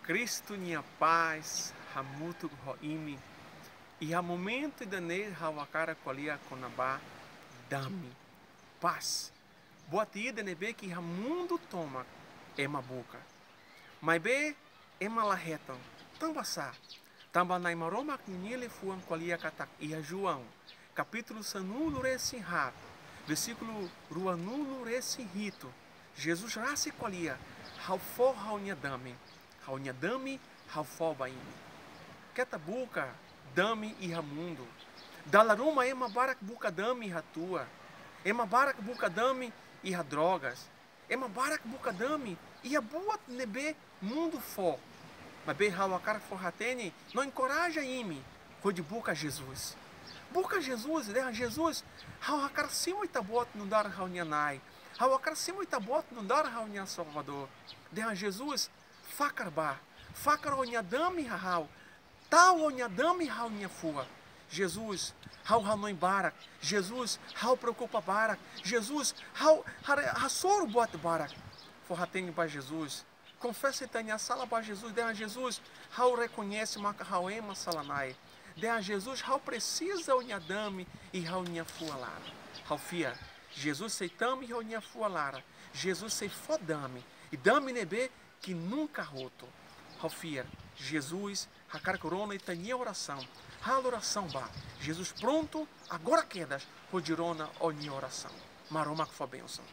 Cristo minha paz, hamutu hoimi, e a momento de nele hawakara kolia konaba, dami, paz. Boa tida nebe que o mundo toma é uma boca. Mas be é uma larreta, tambasá. Tamba na imaroma que nele fuam kolia katak e a João, capítulo sanulo resinhat, versículo ruanulo resinhito. Jesus rasi kolia, hau for hau nyadami, hau for baimi. Keta buka, dami e mundo. Dalaruma é uma barak buka dami e tua. É uma barak buka dami e drogas. É uma barak buka dami e a boa nebe mundo for. Mas bem hau a cara forratene, não encoraja imi, foi de buka Jesus. Buka Jesus, né? Jesus, hau a cara cima itabot não dar hau nyanai. Hau a cara cima itabot não dar hau nyan Salvador. De Jesus, fakarba, fakar o nyadami hau. Tal o nyadami hau nyafua. Jesus, hau não barak. Jesus, hau preocupa barak. Jesus, hau hasoro bot barak. Forratene para Jesus. Confessa e sala para Jesus. De a Jesus, hau reconhece maca hau ema salanai. De a Jesus, hau precisa o nyadami e hau nyafua lara. Hau fia, Jesus sei tami e hau nyafua lara. Jesus sei fodame. E dame nebe que nunca roto. Hau fia, Jesus, hakar corona e tania oração. Hal oração ba. Jesus pronto, agora quedas, rodirona o oração. Maroma que for benção.